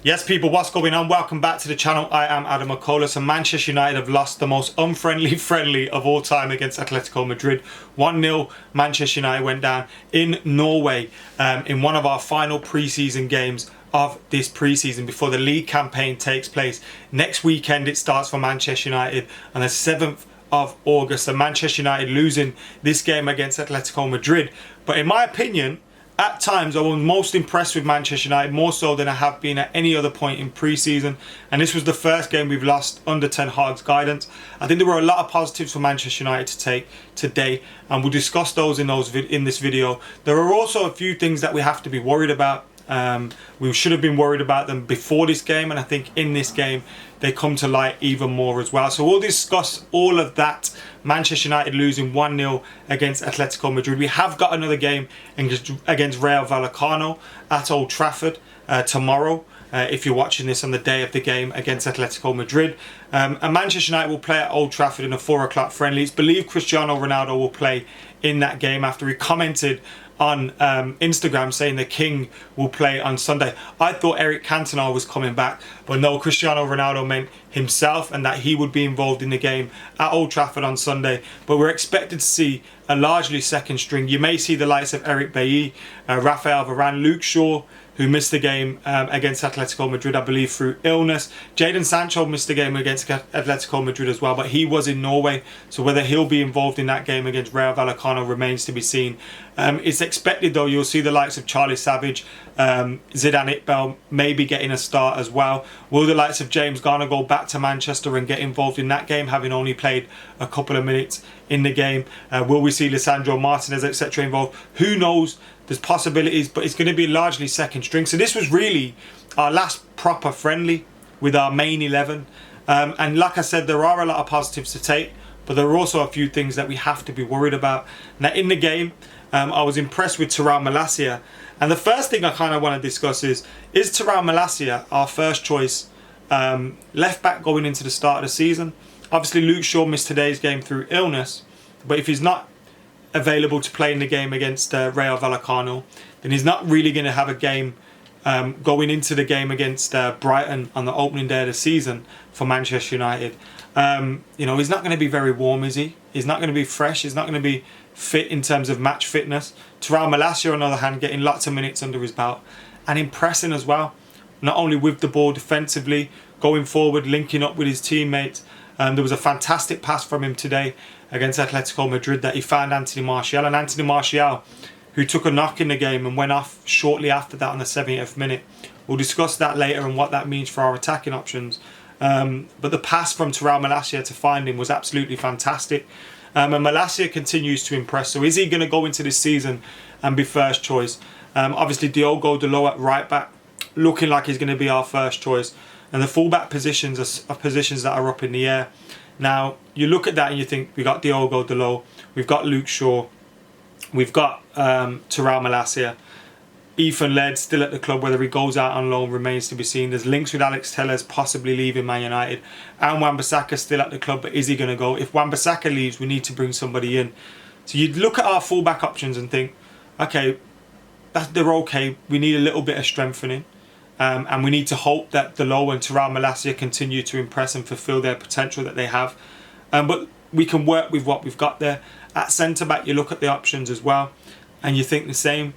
Yes, people, what's going on? Welcome back to the channel. I am AdamMcKola. So Manchester United have lost the most unfriendly friendly of all time against Atletico Madrid. 1-0, Manchester United went down in Norway in one of our final pre-season games of this pre-season before the league campaign takes place. Next weekend it starts for Manchester United on the 7th of August. And Manchester United losing this game against Atletico Madrid. But in my opinion, at times I was most impressed with Manchester United, more so than I have been at any other point in pre-season. And this was the first game we've lost under Ten Hag's guidance. I think there were a lot of positives for Manchester United to take today, and we'll discuss those in this video. There are also a few things that we have to be worried about. We should have been worried about them before this game, and I think in this game they come to light even more as well. So we'll discuss all of that. Manchester United losing 1-0 against Atletico Madrid. We have got another game against Rayo Vallecano at Old Trafford tomorrow, if you're watching this on the day of the game against Atletico Madrid. And Manchester United will play at Old Trafford in a 4 o'clock friendly. It's believed Cristiano Ronaldo will play in that game after he commented on Instagram saying the King will play on Sunday. I thought Eric Cantona was coming back, but no, Cristiano Ronaldo meant himself and that he would be involved in the game at Old Trafford on Sunday. But we're expected to see a largely second string. You may see the likes of Eric Bailly, Rafael Varane, Luke Shaw, who missed the game against Atletico Madrid, I believe, through illness. Jadon Sancho missed the game against Atletico Madrid as well, but he was in Norway. So whether he'll be involved in that game against Rayo Vallecano remains to be seen. It's expected, though, you'll see the likes of Charlie Savage, Zidane Iqbal maybe getting a start as well. Will the likes of James Garner go back to Manchester and get involved in that game, having only played a couple of minutes in the game? Will we see Lisandro Martinez, etc. involved? Who knows? There's possibilities, but it's going to be largely second string. So this was really our last proper friendly with our main 11. And like I said, there are a lot of positives to take, but there are also a few things that we have to be worried about. Now, in the game, I was impressed with Tyrell Malacia. And the first thing I kind of want to discuss is Tyrell Malacia our first choice left back going into the start of the season? Obviously, Luke Shaw missed today's game through illness, but if he's not available to play in the game against Rayo Vallecano, then he's not really going to have a game going into the game against Brighton on the opening day of the season for Manchester United. You know, he's not going to be very warm, is he? He's not going to be fresh. He's not going to be fit in terms of match fitness. Tyrell Malacia, on the other hand, getting lots of minutes under his belt and impressing as well. Not only with the ball defensively, going forward, linking up with his teammates. There was a fantastic pass from him today against Atletico Madrid that he found Anthony Martial. And Anthony Martial, who took a knock in the game and went off shortly after that on the 70th minute. We'll discuss that later and what that means for our attacking options. But the pass from Tyrell Malacia to find him was absolutely fantastic. And Malacia continues to impress. So is he going to go into this season and be first choice? Obviously, Diogo Dalot at right back, looking like he's going to be our first choice. And the fullback positions are positions that are up in the air. Now, you look at that and you think, we've got Diogo Dalot, we've got Luke Shaw, we've got Tyrell Malacia. Ethan Laird still at the club, whether he goes out on loan remains to be seen. There's links with Alex Telles possibly leaving Man United. And Wan-Bissaka still at the club, but is he going to go? If Wan-Bissaka leaves, we need to bring somebody in. So you'd look at our fullback options and think, okay, they're okay. We need a little bit of strengthening. And we need to hope that Dalot and Tyrell Malacia continue to impress and fulfil their potential that they have. But we can work with what we've got there. At centre-back, you look at the options as well, and you think the same.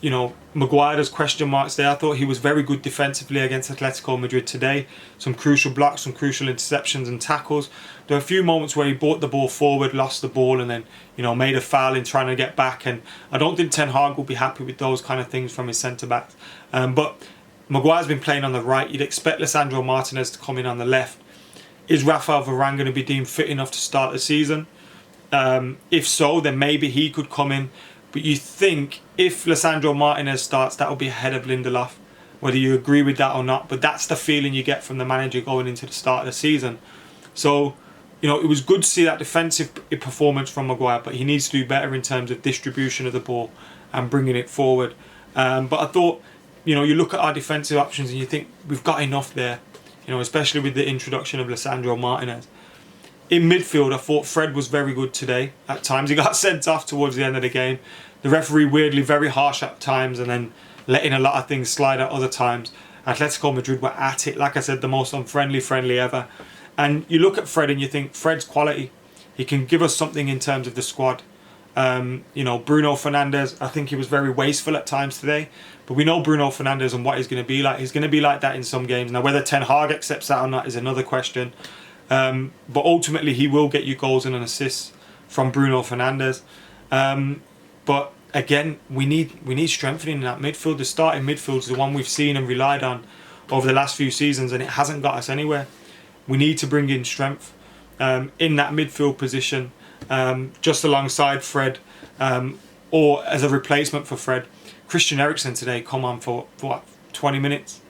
You know, Maguire's question marks there. I thought he was very good defensively against Atletico Madrid today. Some crucial blocks, some crucial interceptions and tackles. There were a few moments where he brought the ball forward, lost the ball, and then, you know, made a foul in trying to get back. And I don't think Ten Hag will be happy with those kind of things from his centre-backs. But Maguire's been playing on the right. You'd expect Lisandro Martinez to come in on the left. Is Rafael Varane going to be deemed fit enough to start the season? If so, then maybe he could come in. But you think if Lisandro Martinez starts, that will be ahead of Lindelof, whether you agree with that or not. But that's the feeling you get from the manager going into the start of the season. So, you know, it was good to see that defensive performance from Maguire, but he needs to do better in terms of distribution of the ball and bringing it forward. But I thought, you know, you look at our defensive options and you think we've got enough there, you know, especially with the introduction of Lisandro Martinez. In midfield, I thought Fred was very good today. At times, he got sent off towards the end of the game. The referee weirdly very harsh at times and then letting a lot of things slide at other times. Atletico Madrid were at it. Like I said, the most friendly ever. And you look at Fred and you think Fred's quality. He can give us something in terms of the squad. Bruno Fernandes, I think he was very wasteful at times today. But we know Bruno Fernandes and what he's going to be like. He's going to be like that in some games. Now, whether Ten Hag accepts that or not is another question. But ultimately, he will get you goals and an assist from Bruno Fernandes. But again, we need strengthening in that midfield. The starting midfield is the one we've seen and relied on over the last few seasons, and it hasn't got us anywhere. We need to bring in strength in that midfield position, just alongside Fred, or as a replacement for Fred. Christian Eriksen today come on for what, 20 minutes,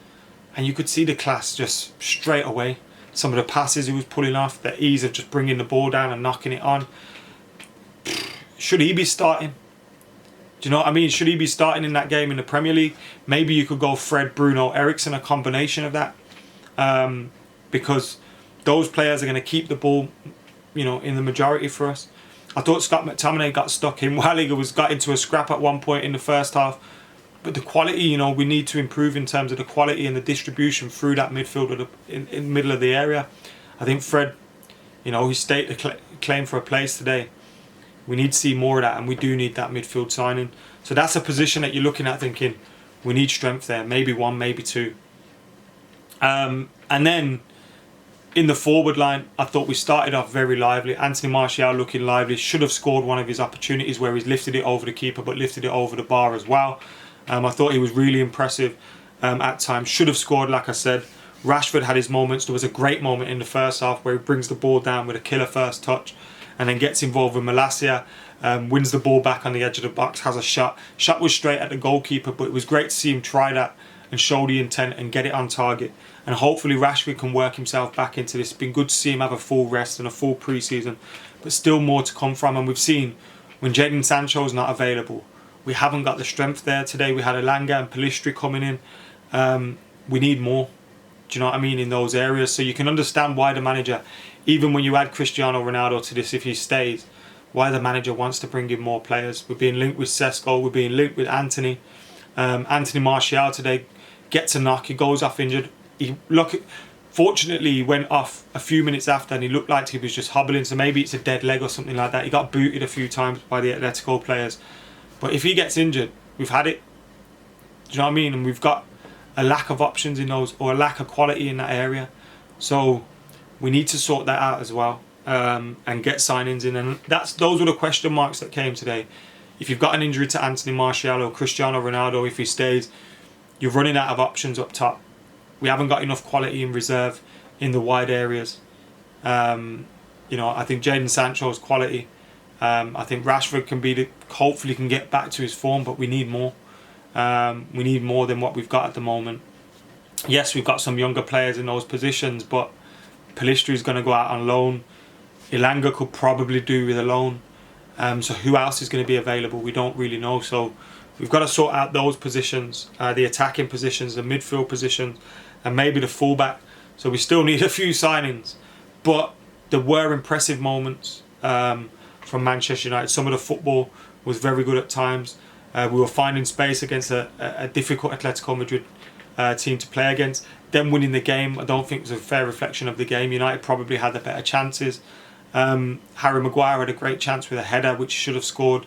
and you could see the class just straight away. Some of the passes he was pulling off, the ease of just bringing the ball down and knocking it on. Should he be starting? Do you know what I mean? Should he be starting in that game in the Premier League? Maybe you could go Fred, Bruno, Eriksen, a combination of that, because those players are going to keep the ball, in the majority for us. I thought Scott McTominay got stuck in. Whirliger got into a scrap at one point in the first half. But the quality, we need to improve in terms of the quality and the distribution through that midfield in the middle of the area. I think Fred, he stated a claim for a place today. We need to see more of that, and we do need that midfield signing. So that's a position that you're looking at thinking, we need strength there. Maybe one, maybe two. And then in the forward line, I thought we started off very lively. Anthony Martial looking lively. Should have scored one of his opportunities where he's lifted it over the keeper, but lifted it over the bar as well. I thought he was really impressive at times. Should have scored, like I said. Rashford had his moments. There was a great moment in the first half where he brings the ball down with a killer first touch and then gets involved with Malacia, wins the ball back on the edge of the box, has a shot. Shot was straight at the goalkeeper, but it was great to see him try that and show the intent and get it on target. And hopefully Rashford can work himself back into this. It's been good to see him have a full rest and a full pre-season, but still more to come from. And we've seen when Jadon Sancho's not available, we haven't got the strength there. Today we had Elanga and Pellistri coming in. We need more, do you know what I mean, in those areas. So you can understand why the manager, even when you add Cristiano Ronaldo to this, if he stays, why the manager wants to bring in more players. We're being linked with Sesko, we're being linked with Anthony. Anthony Martial today gets a knock, he goes off injured. Fortunately, he went off a few minutes after and he looked like he was just hobbling, so maybe it's a dead leg or something like that. He got booted a few times by the Atletico players. But if he gets injured, we've had it. Do you know what I mean? And we've got a lack of options in those, or a lack of quality in that area. So we need to sort that out as well, and get signings in. And those were the question marks that came today. If you've got an injury to Anthony Martial or Cristiano Ronaldo, if he stays, you're running out of options up top. We haven't got enough quality in reserve in the wide areas. I think Jadon Sancho's quality. I think Rashford hopefully can get back to his form, but we need more. We need more than what we've got at the moment. Yes, we've got some younger players in those positions, but Pellistri is going to go out on loan. Elanga could probably do with a loan. So who else is going to be available? We don't really know. So we've got to sort out those positions, the attacking positions, the midfield positions, and maybe the fullback. So we still need a few signings, but there were impressive moments from Manchester United. Some of the football was very good at times. We were finding space against a difficult Atletico Madrid team to play against. Them winning the game, I don't think was a fair reflection of the game. United probably had the better chances. Harry Maguire had a great chance with a header which he should have scored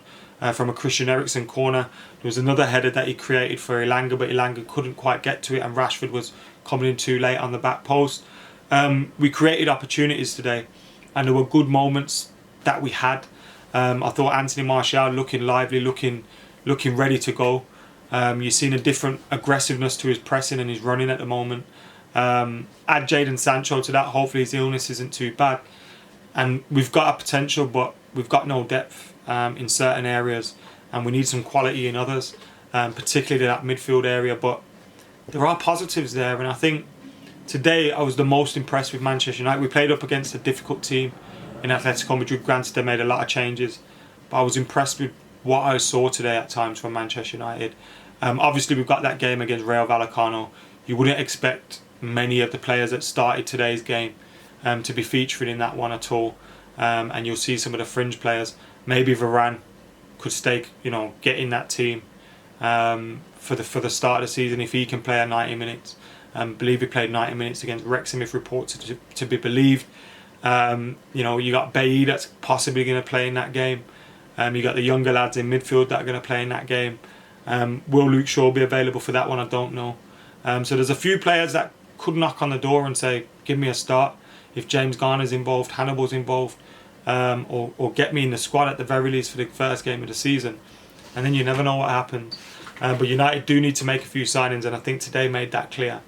from a Christian Eriksen corner. There was another header that he created for Elanga, but Elanga couldn't quite get to it, and Rashford was coming in too late on the back post. We created opportunities today, and there were good moments that we had. I thought Anthony Martial looking lively, looking ready to go. You've seen a different aggressiveness to his pressing and his running at the moment. Add Jadon Sancho to that, hopefully his illness isn't too bad. And we've got a potential, but we've got no depth in certain areas, and we need some quality in others, particularly that midfield area. But there are positives there, and I think today I was the most impressed with Manchester United. We played up against a difficult team in Atletico Madrid. Granted, they made a lot of changes, but I was impressed with what I saw today at times from Manchester United. Obviously, we've got that game against Rayo Vallecano. You wouldn't expect many of the players that started today's game to be featured in that one at all, and you'll see some of the fringe players. Maybe Varane could get in that team for the start of the season if he can play a 90 minutes. Believe he played 90 minutes against Wrexham if reports are to be believed. You know, you got Bailly that's possibly going to play in that game. You got the younger lads in midfield that are going to play in that game. Will Luke Shaw be available for that one? I don't know. So there's a few players that could knock on the door and say, give me a start. If James Garner's involved, Hannibal's involved, or get me in the squad at the very least for the first game of the season. And then you never know what happens. But United do need to make a few signings, and I think today made that clear.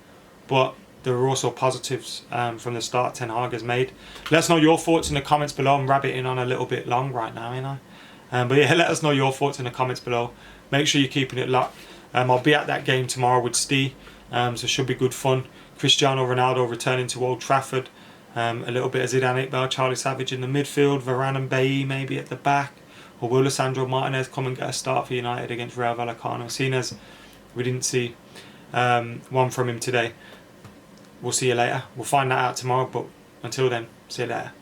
But there are also positives from the start Ten Hag has made. Let us know your thoughts in the comments below. I'm rabbiting on a little bit long right now, ain't I? But yeah, let us know your thoughts in the comments below. Make sure you're keeping it locked. I'll be at that game tomorrow with Steve, so it should be good fun. Cristiano Ronaldo returning to Old Trafford. A little bit of Zidane Iqbal, Charlie Savage in the midfield, Varane and Bailly maybe at the back. Or will Lisandro Martinez come and get a start for United against Rayo Vallecano? Seeing as we didn't see one from him today. We'll see you later. We'll find that out tomorrow, but until then, see you later.